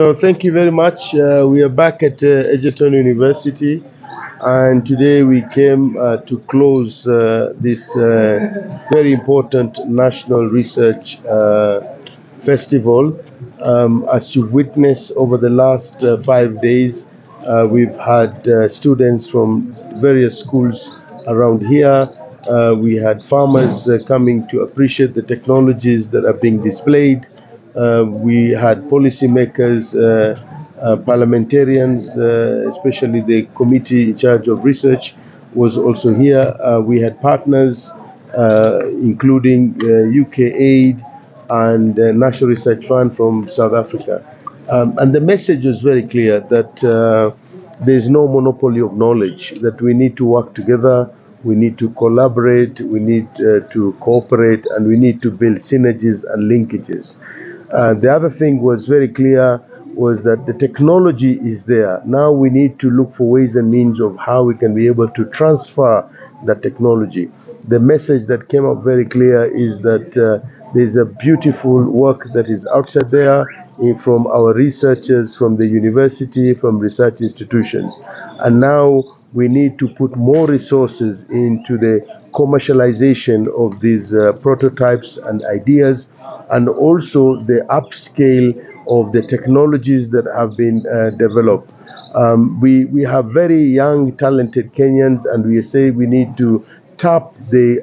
So thank you very much. We are back at Egerton University, and today we came to close this very important national research festival. As you've witnessed over the last 5 days, we've had students from various schools around here. We had farmers coming to appreciate the technologies that are being displayed. We had policymakers, parliamentarians, especially the committee in charge of research was also here. We had partners, including UK Aid and National Research Fund from South Africa. And the message was very clear that there's no monopoly of knowledge, that we need to work together, we need to collaborate, we need to cooperate, and we need to build synergies and linkages. The other thing was very clear was that the technology is there. Now we need to look for ways and means of how we can be able to transfer that technology. The message that came up very clear is that there's a beautiful work that is outside there from our researchers, from the university, from research institutions. And now we need to put more resources into the commercialization of these prototypes and ideas, and also the upscale of the technologies that have been developed. We have very young, talented Kenyans, and we say we need to tap the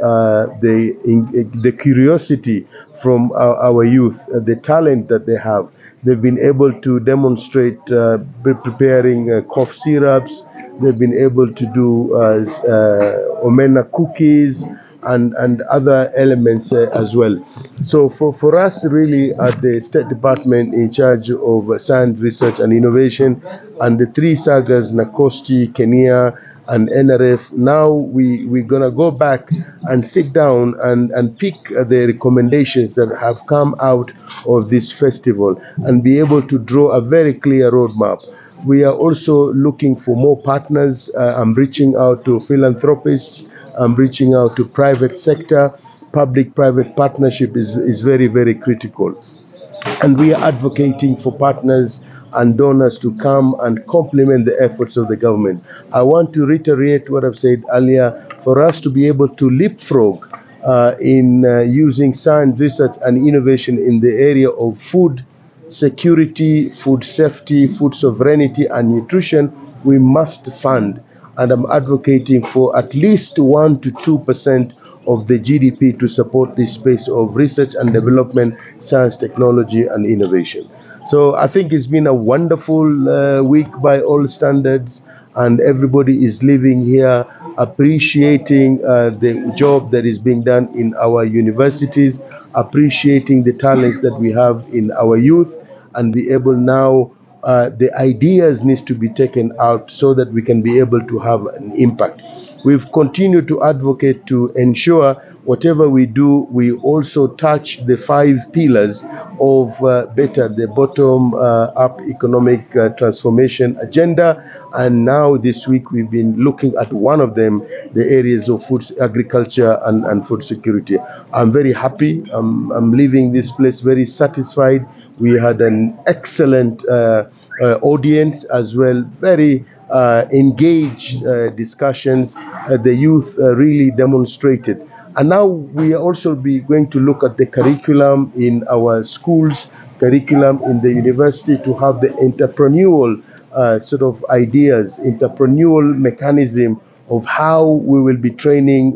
curiosity from our youth, the talent that they have. They've been able to demonstrate preparing cough syrups. They've been able to do omena cookies and other elements as well. So for us really at the State Department in charge of science, research and innovation, and the three sagas, Nakosti, Kenya and NRF, now we're going to go back and sit down and pick the recommendations that have come out of this festival and be able to draw a very clear roadmap. We are also looking for more partners. I'm reaching out to philanthropists. I'm reaching out to private sector. Public-private partnership is very, very critical. And we are advocating for partners and donors to come and complement the efforts of the government. I want to reiterate what I've said earlier. For us to be able to leapfrog in using science, research and innovation in the area of food security, food safety, food sovereignty and nutrition, we must fund. And I'm advocating for at least 1 to 2% of the GDP to support this space of research and development, science, technology, and innovation. So I think it's been a wonderful week by all standards, and everybody is living here appreciating the job that is being done in our universities, appreciating the talents that we have in our youth, and be able now the ideas needs to be taken out so that we can be able to have an impact. We've continued to advocate to ensure whatever we do, we also touch the 5 pillars of better, the bottom up economic transformation agenda. And now this week we've been looking at one of them, the areas of food, agriculture and food security. I'm very happy. I'm leaving this place very satisfied. We had an excellent audience as well, very engaged discussions. The youth really demonstrated. And now we are also be going to look at the curriculum in our schools, curriculum in the university, to have the entrepreneurial sort of ideas, entrepreneurial mechanism of how we will be training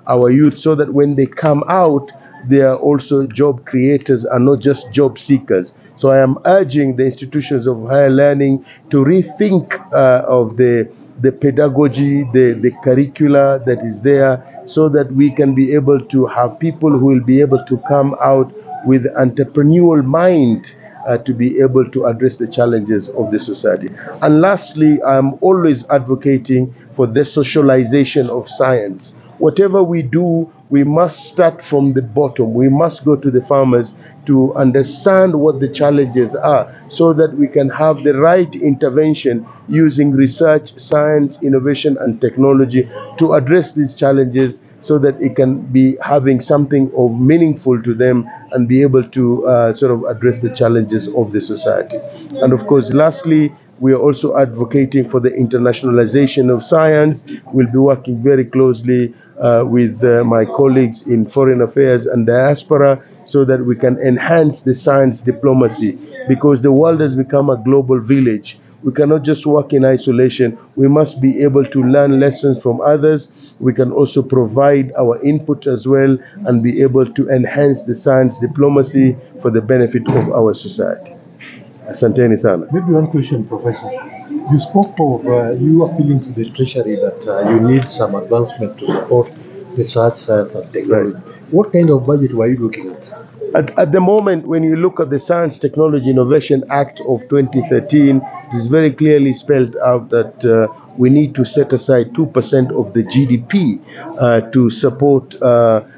our youth so that when they come out, they are also job creators and not just job seekers. So I am urging the institutions of higher learning to rethink of the pedagogy, the curricula that is there, so that we can be able to have people who will be able to come out with entrepreneurial mind to be able to address the challenges of the society. And lastly, I'm always advocating for the socialization of science. Whatever we do, we must start from the bottom. We must go to the farmers to understand what the challenges are so that we can have the right intervention using research, science, innovation, and technology to address these challenges so that it can be having something of meaningful to them and be able to sort of address the challenges of the society. And of course, lastly, we are also advocating for the internationalization of science. We'll be working very closely with my colleagues in foreign affairs and diaspora so that we can enhance the science diplomacy, because the world has become a global village. We cannot just work in isolation. We must be able to learn lessons from others. We can also provide our input as well and be able to enhance the science diplomacy for the benefit of our society. Asanteni sana. Maybe one question, Professor. You spoke of you appealing to the Treasury that you need some advancement to support research, science, and technology. Right. What kind of budget were you looking at? At the moment, when you look at the Science, Technology, Innovation Act of 2013, it is very clearly spelled out that we need to set aside 2% of the GDP to support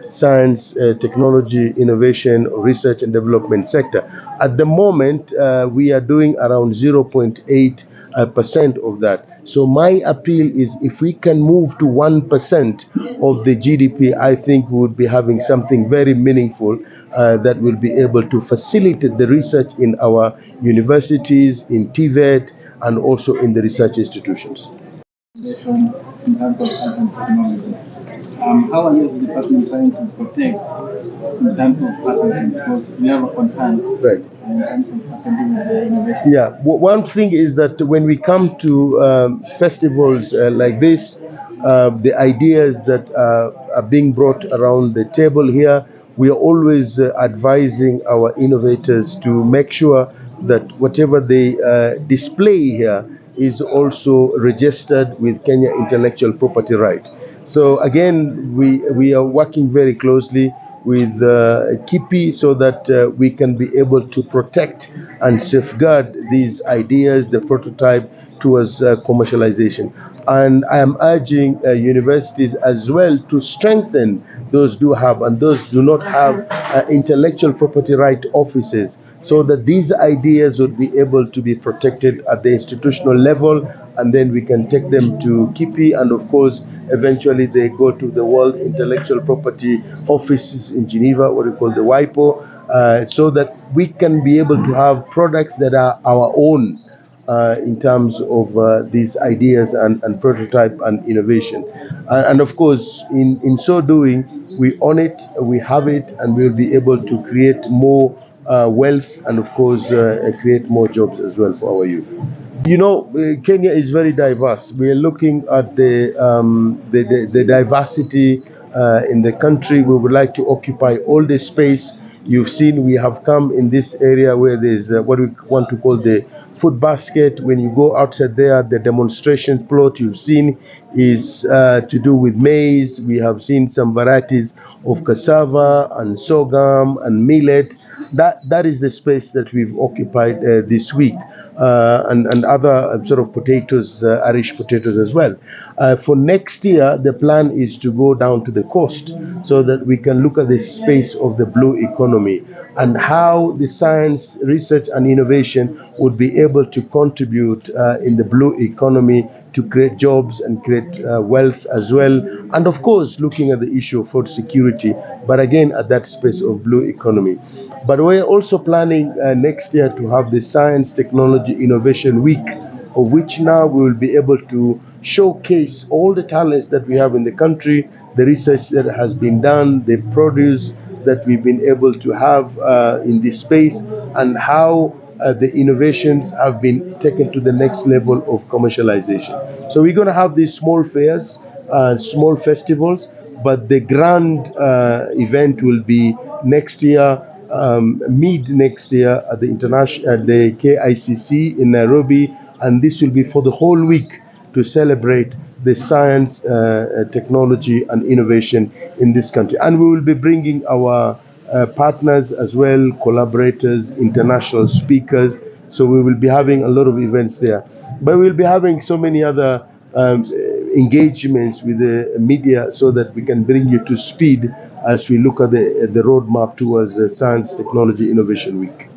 science, technology, innovation, research and development sector. At the moment, we are doing around 0.8% of that. So my appeal is, if we can move to 1% of the GDP, I think we would be having something very meaningful that will be able to facilitate the research in our universities, in TVET, and also in the research institutions. In terms of science and technology, how are you as a department trying to protect in terms of patenting? Because we have a concern Right. in terms of patenting with the innovation. Yeah, one thing is that when we come to festivals like this, the ideas that are being brought around the table here, we are always advising our innovators to make sure that whatever they display here is also registered with Kenya Intellectual Property Right. So again, we are working very closely with KIPI so that we can be able to protect and safeguard these ideas, the prototype, towards commercialization. And I am urging universities as well to strengthen those do have and those do not have intellectual property right offices, so that these ideas would be able to be protected at the institutional level, and then we can take them to KIPI, and of course eventually they go to the World Intellectual Property offices in Geneva, what we call the WIPO, so that we can be able to have products that are our own in terms of these ideas and prototype and innovation. And of course, in so doing, we own it, we have it, and we'll be able to create more wealth and of course create more jobs as well for our youth. You know, Kenya is very diverse. We are looking at the diversity in the country. We would like to occupy all the space. You've seen we have come in this area where there's what we want to call the food basket. When you go outside there, the demonstration plot you've seen is to do with maize. We have seen some varieties of cassava and sorghum and millet. That is the space that we've occupied this week. And other sort of potatoes, Irish potatoes as well. For next year, the plan is to go down to the coast so that we can look at the space of the blue economy and how the science, research and innovation would be able to contribute in the blue economy to create jobs and create wealth as well. And of course, looking at the issue of food security, but again, at that space of blue economy. But we're also planning next year to have the Science, Technology, Innovation Week, of which now we will be able to showcase all the talents that we have in the country, the research that has been done, the produce that we've been able to have in this space, and how the innovations have been taken to the next level of commercialization. So we're going to have these small fairs, small festivals, but the grand event will be next year, mid next year at the KICC in Nairobi, and this will be for the whole week to celebrate the science, technology and innovation in this country. And we will be bringing our partners as well, collaborators, international speakers. So we will be having a lot of events there. But we'll be having so many other engagements with the media so that we can bring you to speed as we look at the roadmap towards Science, Technology, Innovation Week.